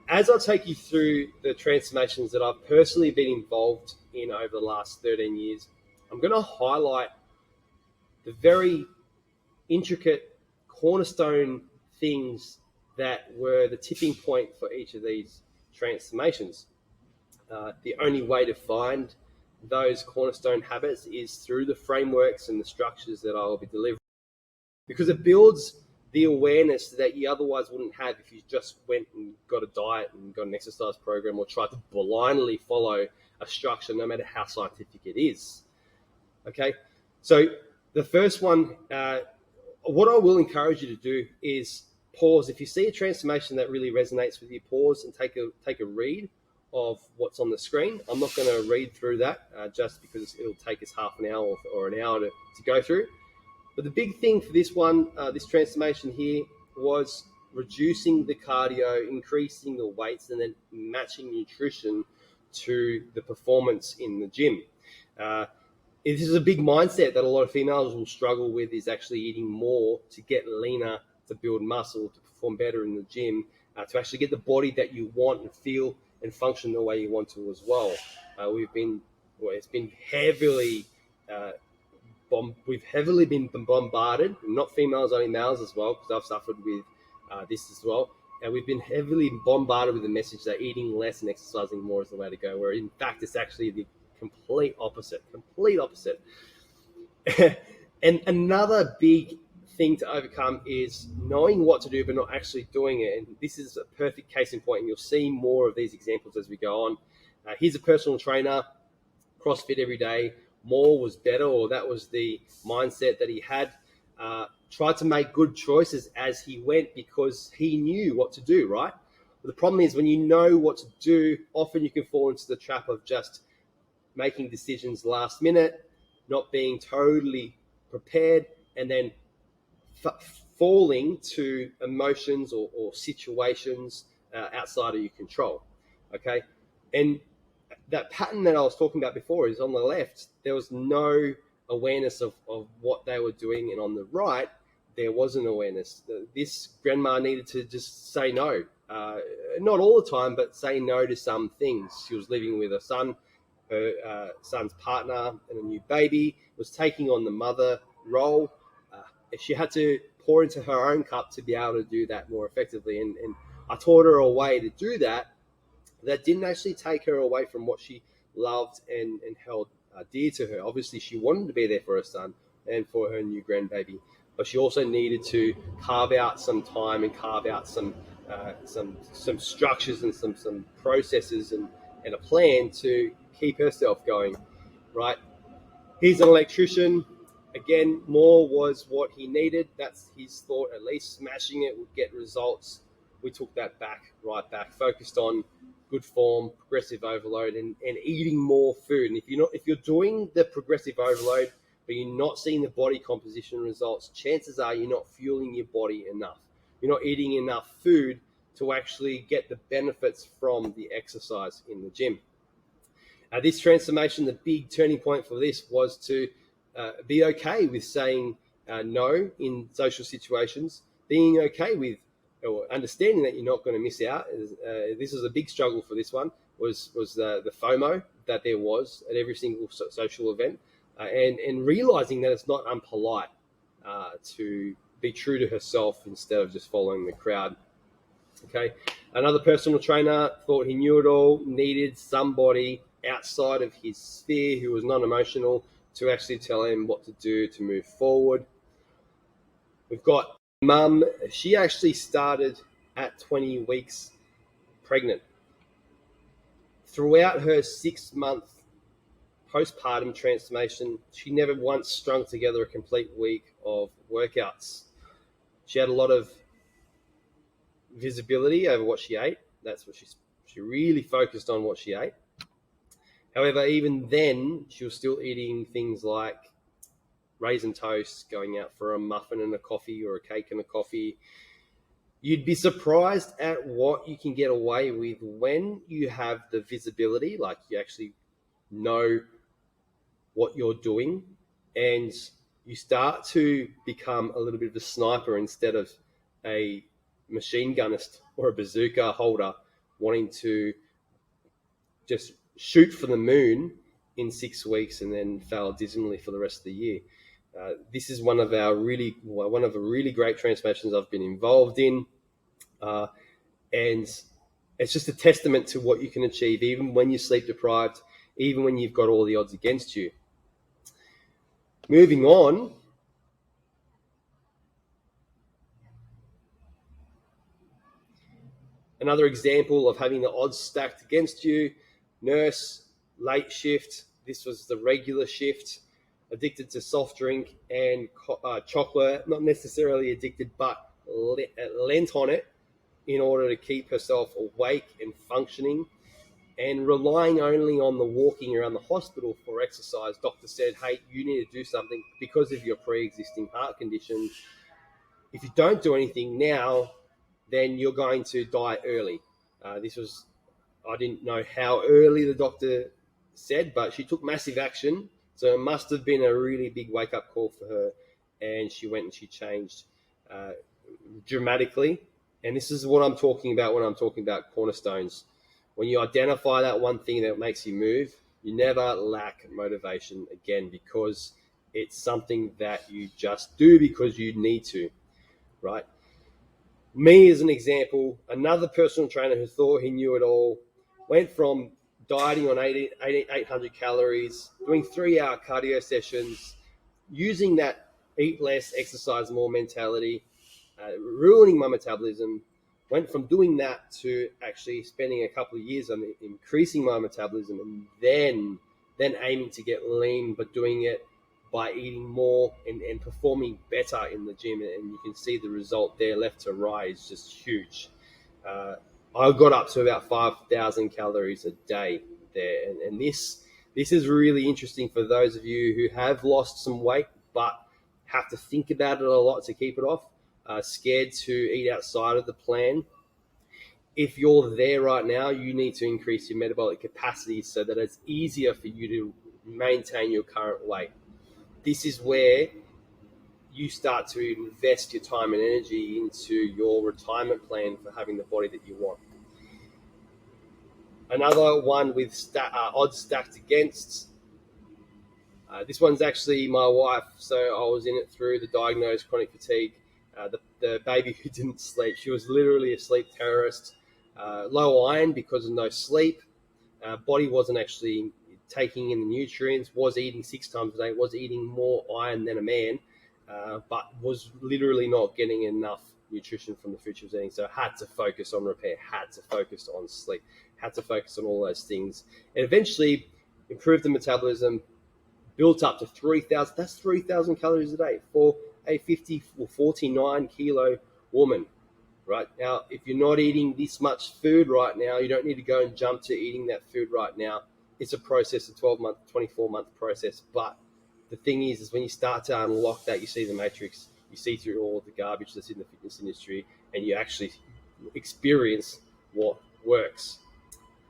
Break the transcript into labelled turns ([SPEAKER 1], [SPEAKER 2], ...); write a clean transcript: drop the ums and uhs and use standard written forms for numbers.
[SPEAKER 1] As I take you through the transformations that I've personally been involved in over the last 13 years, I'm going to highlight the very intricate cornerstone things that were the tipping point for each of these transformations. The only way to find those cornerstone habits is through the frameworks and the structures that I will be delivering, because it builds the awareness that you otherwise wouldn't have if you just went and got a diet and got an exercise program or tried to blindly follow a structure, no matter how scientific it is. Okay, so the first one, what I will encourage you to do is pause. If you see a transformation that really resonates with you, pause and take a read of what's on the screen. I'm not going to read through that just because it'll take us half an hour or an hour to go through. But the big thing for this one, this transformation here, was reducing the cardio, increasing the weights, and then matching nutrition to the performance in the gym. This is a big mindset that a lot of females will struggle with, is actually eating more to get leaner, to build muscle, to perform better in the gym, to actually get the body that you want and feel and function the way you want to as well. It's been heavily we've heavily been bombarded, not females, only males as well, because I've suffered with this as well. And we've been heavily bombarded with the message that eating less and exercising more is the way to go, where in fact it's actually the complete opposite. And another big thing to overcome is knowing what to do but not actually doing it. And this is a perfect case in point, and you'll see more of these examples as we go on. Here's a personal trainer, CrossFit every day. More was better, or that was the mindset that he had. Tried to make good choices as he went because he knew what to do, right? But the problem is when you know what to do, often you can fall into the trap of just making decisions last minute, not being totally prepared, and then falling to emotions or situations outside of your control. Okay, and that pattern that I was talking about before is on the left. There was no awareness of what they were doing, and on the right there was an awareness. This grandma needed to just say no, not all the time, but say no to some things. She was living with her son, her son's partner, and a new baby, was taking on the mother role. She had to pour into her own cup to be able to do that more effectively. And I taught her a way to do that didn't actually take her away from what she loved and held dear to her. Obviously, she wanted to be there for her son and for her new grandbaby, but she also needed to carve out some time and carve out some structures and some processes and a plan to keep herself going, right? He's an electrician. Again, more was what he needed. That's his thought. At least smashing it would get results. We took that right back, focused on good form, progressive overload, and eating more food. And if you're doing the progressive overload, but you're not seeing the body composition results, chances are you're not fueling your body enough. You're not eating enough food to actually get the benefits from the exercise in the gym. This transformation, the big turning point for this was to be okay with saying no in social situations, being okay with or understanding that you're not going to miss out. This was a big struggle for this one, was the FOMO that there was at every single social event, and realizing that it's not unpolite to be true to herself instead of just following the crowd. Okay, another personal trainer thought he knew it all, needed somebody outside of his sphere who was non-emotional to actually tell him what to do to move forward. We've got mum. She actually started at 20 weeks pregnant. Throughout her 6-month postpartum transformation, she never once strung together a complete week of workouts. She had a lot of visibility over what she ate. That's what she really focused on, what she ate. However, even then, she was still eating things like raisin toast, going out for a muffin and a coffee or a cake and a coffee. You'd be surprised at what you can get away with when you have the visibility, like you actually know what you're doing, and you start to become a little bit of a sniper instead of a machine gunist or a bazooka holder wanting to just shoot for the moon in 6 weeks and then fail dismally for the rest of the year. This is one of the really great transformations I've been involved in, and it's just a testament to what you can achieve, even when you're sleep deprived, even when you've got all the odds against you. Moving on, another example of having the odds stacked against you. Nurse, late shift. This was the regular shift. Addicted to soft drink and chocolate. Not necessarily addicted, but lent on it in order to keep herself awake and functioning, and relying only on the walking around the hospital for exercise. Doctor said, hey, you need to do something because of your pre-existing heart condition. If you don't do anything now, then you're going to die early. I didn't know how early the doctor said, but she took massive action. So it must have been a really big wake-up call for her. And she went and she changed dramatically. And this is what I'm talking about when I'm talking about cornerstones. When you identify that one thing that makes you move, you never lack motivation again, because it's something that you just do because you need to, right? Me as an example, another personal trainer who thought he knew it all, went from dieting on 800 calories, doing 3-hour cardio sessions, using that eat less, exercise more mentality, ruining my metabolism, went from doing that to actually spending a couple of years on increasing my metabolism, and then aiming to get lean, but doing it by eating more and performing better in the gym. And you can see the result there, left to right, is just huge. I got up to about 5,000 calories a day there. And this is really interesting for those of you who have lost some weight, but have to think about it a lot to keep it off, scared to eat outside of the plan. If you're there right now, you need to increase your metabolic capacity so that it's easier for you to maintain your current weight. This is where you start to invest your time and energy into your retirement plan for having the body that you want. Another one with odds stacked against. This one's actually my wife. So I was in it through the diagnosed chronic fatigue. The baby who didn't sleep. She was literally a sleep terrorist. Low iron because of no sleep. Body wasn't actually taking in the nutrients, was eating 6 times a day, was eating more iron than a man, but was literally not getting enough nutrition from the food she was eating. So had to focus on repair, had to focus on sleep, had to focus on all those things. And eventually improved the metabolism, built up to 3,000. That's 3,000 calories a day for a 50 or 49 kilo woman. Right now, if you're not eating this much food right now, you don't need to go and jump to eating that food right now. It's a process, a 12-month, 24-month process. But the thing is when you start to unlock that, you see the matrix, you see through all the garbage that's in the fitness industry, and you actually experience what works.